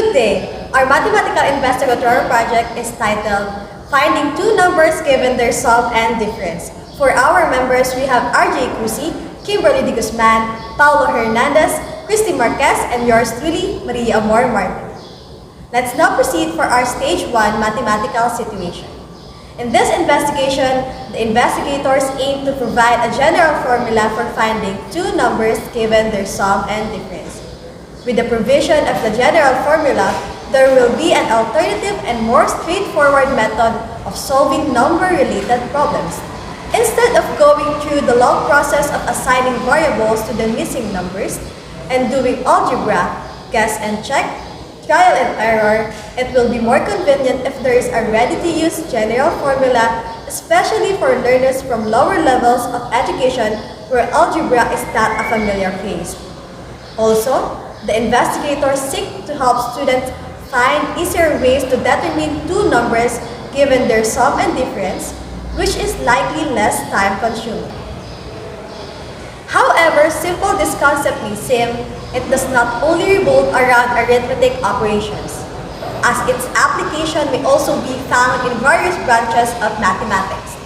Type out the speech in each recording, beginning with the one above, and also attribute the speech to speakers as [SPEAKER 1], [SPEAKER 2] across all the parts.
[SPEAKER 1] Good day! Our mathematical investigatory project is titled Finding Two Numbers Given Their Sum and Difference. For our members, we have RJ Cusi, Kimberly De Guzman, Paulo Hernandez, Christy Marquez, and yours truly, Maria Amor Martin. Let's now proceed for our Stage 1 mathematical situation. In this investigation, the investigators aim to provide a general formula for finding two numbers given their sum and difference. With the provision of the general formula, there will be an alternative and more straightforward method of solving number-related problems. Instead of going through the long process of assigning variables to the missing numbers and doing algebra, guess and check, trial and error, it will be more convenient if there is a ready-to-use general formula, especially for learners from lower levels of education where algebra is not a familiar place. Also, the investigators seek to help students find easier ways to determine two numbers given their sum and difference, which is likely less time-consuming. However simple this concept may seem, it does not only revolve around arithmetic operations, as its application may also be found in various branches of mathematics.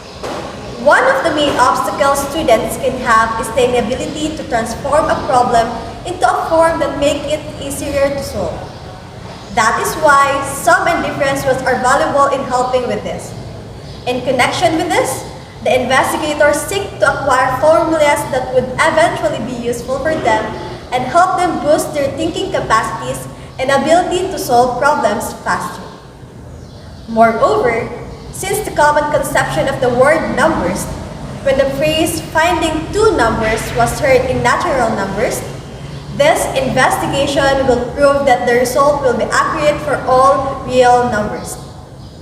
[SPEAKER 1] One of the main obstacles students can have is the inability to transform a problem into a form that makes it easier to solve. That is why sum and difference are valuable in helping with this. In connection with this, the investigators seek to acquire formulas that would eventually be useful for them and help them boost their thinking capacities and ability to solve problems faster. Moreover, since the common conception of the word numbers, when the phrase finding two numbers was heard in natural numbers, this investigation will prove that the result will be accurate for all real numbers.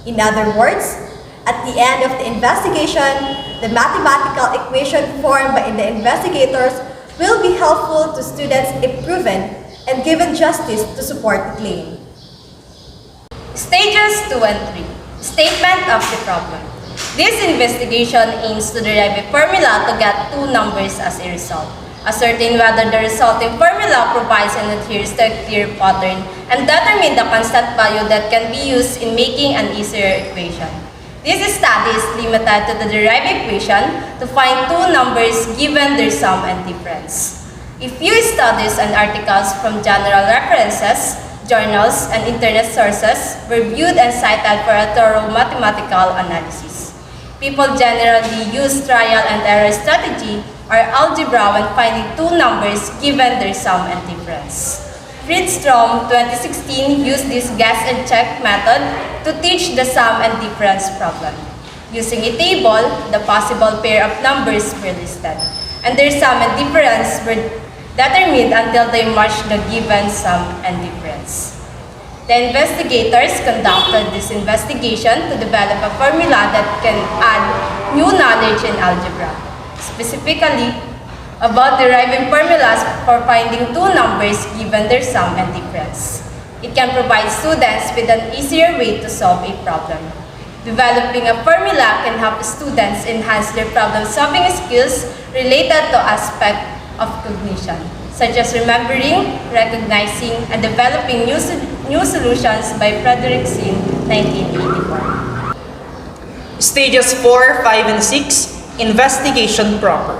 [SPEAKER 1] In other words, at the end of the investigation, the mathematical equation formed by the investigators will be helpful to students if proven and given justice to support the claim.
[SPEAKER 2] Stages 2 and 3. Statement of the problem. This investigation aims to derive a formula to get two numbers as a result. Ascertain whether the resulting formula provides and adheres to a clear pattern, and determine the constant value that can be used in making an easier equation. This study is limited to the derived equation to find two numbers given their sum and difference. A few studies and articles from general references, journals, and internet sources were viewed and cited for a thorough mathematical analysis. People generally use trial and error strategy or algebra when finding two numbers given their sum and difference. Friedstrom 2016 used this guess and check method to teach the sum and difference problem. Using a table, the possible pair of numbers were listed, and their sum and difference were determined until they matched the given sum and difference. The investigators conducted this investigation to develop a formula that can add new knowledge in algebra, specifically about deriving formulas for finding two numbers given their sum and difference. It can provide students with an easier way to solve a problem. Developing a formula can help students enhance their problem-solving skills related to aspects of cognition, such as remembering, recognizing, and developing new solutions by Frederickson, 1984.
[SPEAKER 3] Stages 4, 5, and 6, Investigation proper.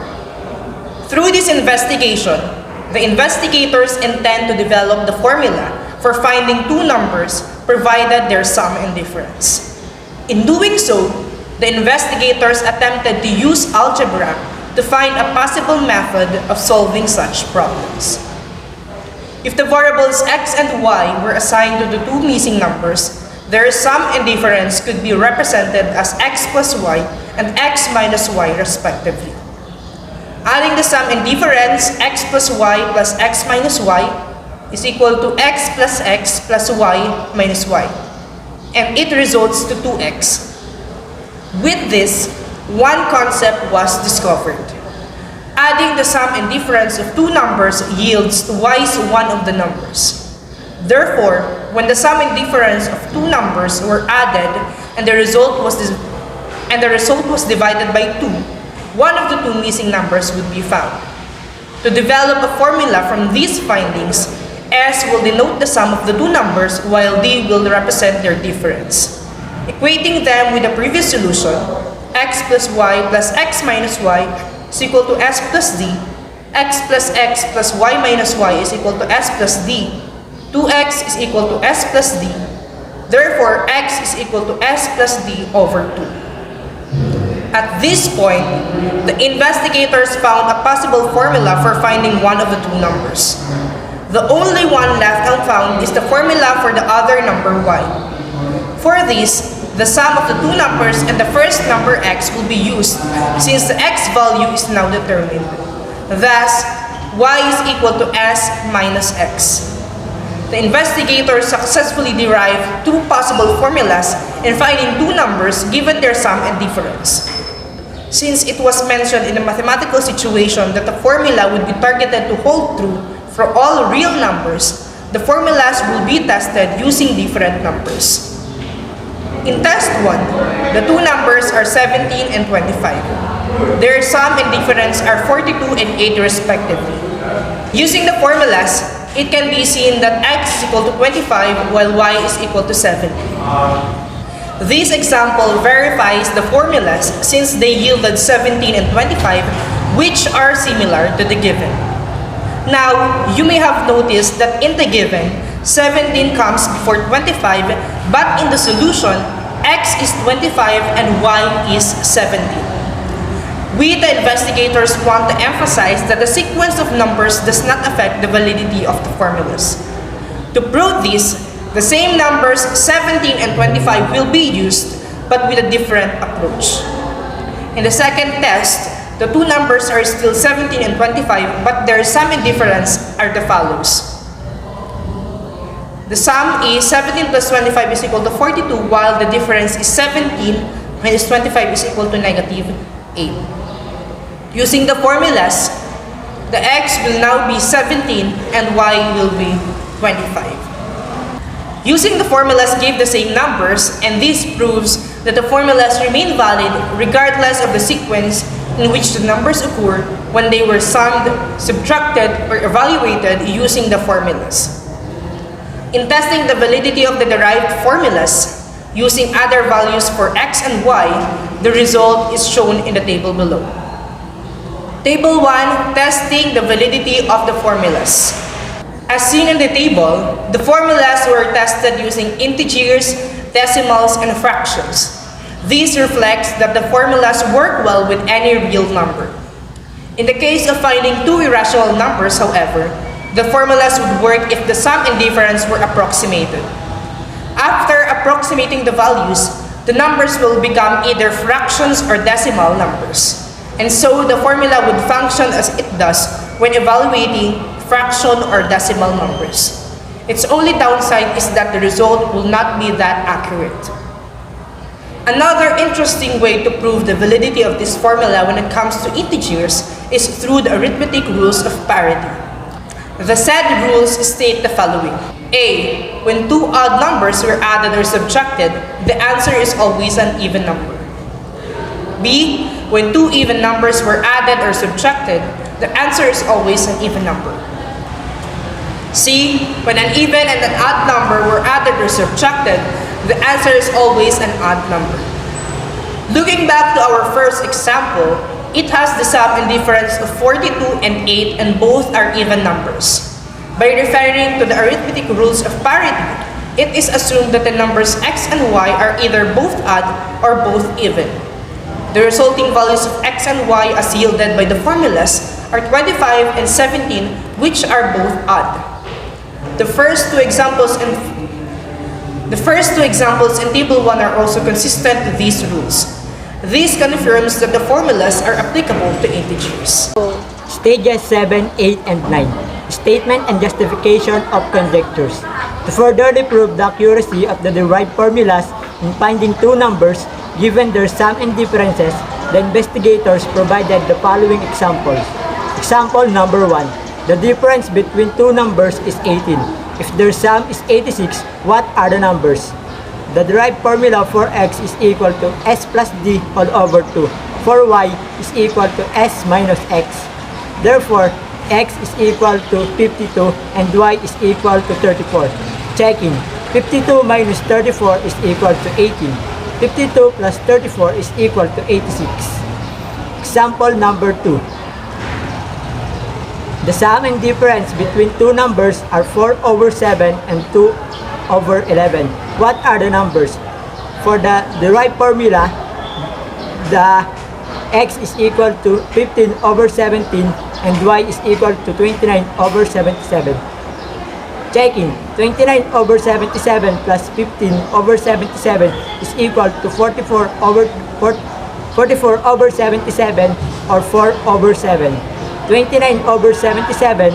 [SPEAKER 3] Through this investigation, the investigators intend to develop the formula for finding two numbers provided their sum and difference. In doing so, the investigators attempted to use algebra to find a possible method of solving such problems. If the variables x and y were assigned to the two missing numbers, their sum and difference could be represented as x plus y and x minus y respectively. Adding the sum and difference x plus y plus x minus y is equal to x plus y minus y, and it results to 2x. With this, one concept was discovered. Adding the sum and difference of two numbers yields twice one of the numbers. Therefore, when the sum and difference of two numbers were added and the result was divided by 2, one of the two missing numbers would be found. To develop a formula from these findings, S will denote the sum of the two numbers while D will represent their difference. Equating them with the previous solution, x plus y plus x minus y is equal to s plus d, x plus y minus y is equal to s plus d, 2x is equal to s plus d, therefore x is equal to s plus d over 2. At this point, the investigators found a possible formula for finding one of the two numbers. The only one left unfound is the formula for the other number y. For this, the sum of the two numbers and the first number x will be used since the x value is now determined. Thus, y is equal to s minus x. The investigators successfully derived two possible formulas in finding two numbers given their sum and difference. Since it was mentioned in a mathematical situation that the formula would be targeted to hold true for all real numbers, the formulas will be tested using different numbers. In test 1, the two numbers are 17 and 25. Their sum and difference are 42 and 8 respectively. Using the formulas, it can be seen that x is equal to 25 while y is equal to 70. This example verifies the formulas since they yielded 17 and 25, which are similar to the given. Now, you may have noticed that in the given, 17 comes before 25, but in the solution, x is 25 and y is 17. We, the investigators, want to emphasize that the sequence of numbers does not affect the validity of the formulas. To prove this, the same numbers 17 and 25 will be used, but with a different approach. In the second test, the two numbers are still 17 and 25, but their sum and difference are the follows. The sum is 17 plus 25 is equal to 42, while the difference is 17 minus 25 is equal to negative 8. Using the formulas, the x will now be 17 and y will be 25. Using the formulas gave the same numbers, and this proves that the formulas remain valid regardless of the sequence in which the numbers occur when they were summed, subtracted, or evaluated using the formulas. In testing the validity of the derived formulas, using other values for x and y, the result is shown in the table below. Table 1, testing the validity of the formulas. As seen in the table, the formulas were tested using integers, decimals, and fractions. This reflects that the formulas work well with any real number. In the case of finding two irrational numbers, however, the formulas would work if the sum and difference were approximated. After approximating the values, the numbers will become either fractions or decimal numbers. And so the formula would function as it does when evaluating fraction or decimal numbers. Its only downside is that the result will not be that accurate. Another interesting way to prove the validity of this formula when it comes to integers is through the arithmetic rules of parity. The said rules state the following. A. When two odd numbers were added or subtracted, the answer is always an even number. B. When two even numbers were added or subtracted, the answer is always an even number. C. When an even and an odd number were added or subtracted, the answer is always an odd number. Looking back to our first example, it has the sum and difference of 42 and 8 and both are even numbers. By referring to the arithmetic rules of parity, it is assumed that the numbers x and y are either both odd or both even. The resulting values of x and y as yielded by the formulas are 25 and 17, which are both odd. The first two examples in Table 1 are also consistent with these rules. This confirms that the formulas are applicable to integers.
[SPEAKER 4] Stages 7, 8, and 9. Statement and justification of conjectures. To further prove the accuracy of the derived formulas in finding two numbers, given their sum and differences, the investigators provided the following examples. Example number 1. The difference between two numbers is 18. If their sum is 86, what are the numbers? The derived formula for x is equal to s plus d all over 2. For y is equal to s minus x. Therefore, x is equal to 52 and y is equal to 34. Checking. 52 minus 34 is equal to 18. 52 plus 34 is equal to 86. Example number 2. The sum and difference between two numbers are 4 over 7 and 2 over 11. What are the numbers? For the derived formula, the x is equal to 15 over 17 and y is equal to 29 over 77. Checking. 29 over 77 plus 15 over 77 is equal to 44 over 77 or 4 over 7. 29 over 77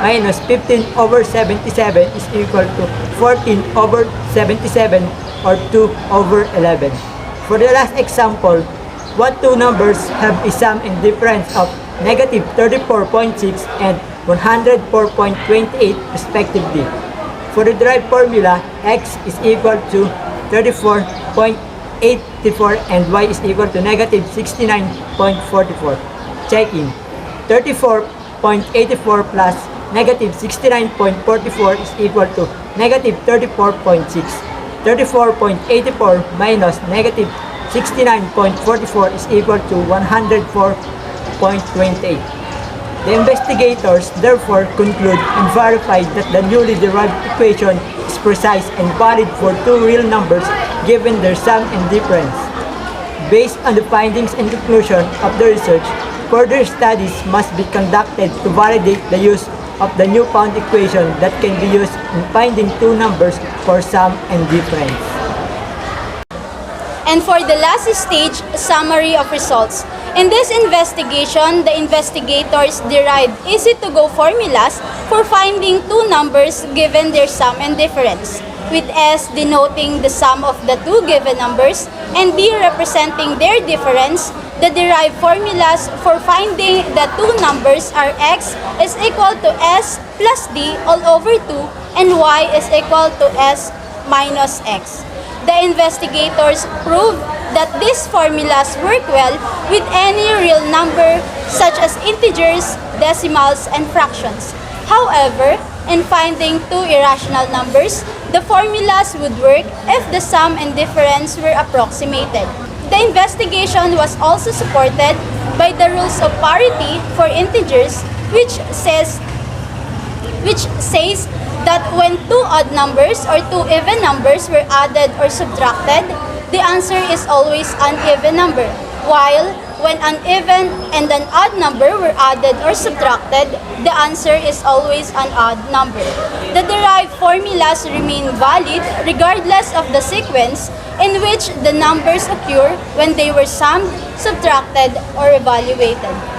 [SPEAKER 4] minus 15 over 77 is equal to 14 over 77 or 2 over 11. For the last example, what two numbers have a sum and difference of negative 34.6 and 104.28 respectively? For the derived formula, x is equal to 34.84 and y is equal to negative 69.44. Checking. 34.84 plus negative 69.44 is equal to negative 34.6. 34.84 minus negative 69.44 is equal to 104.28. The investigators therefore conclude and verify that the newly derived equation is precise and valid for two real numbers given their sum and difference. Based on the findings and conclusion of the research, further studies must be conducted to validate the use of the newfound equation that can be used in finding two numbers for sum and difference.
[SPEAKER 5] And for the last stage, summary of results. In this investigation, the investigators derived easy-to-go formulas for finding two numbers given their sum and difference, with S denoting the sum of the two given numbers and D representing their difference. The derived formulas for finding the two numbers are x is equal to s plus d all over 2 and y is equal to s minus x. The investigators proved that these formulas work well with any real number such as integers, decimals, and fractions. However, in finding two irrational numbers, the formulas would work if the sum and difference were approximated. The investigation was also supported by the rules of parity for integers, which says that when two odd numbers or two even numbers were added or subtracted, the answer is always an even number, while when an even and an odd number were added or subtracted, the answer is always an odd number. The derived formulas remain valid regardless of the sequence in which the numbers occur when they were summed, subtracted, or evaluated.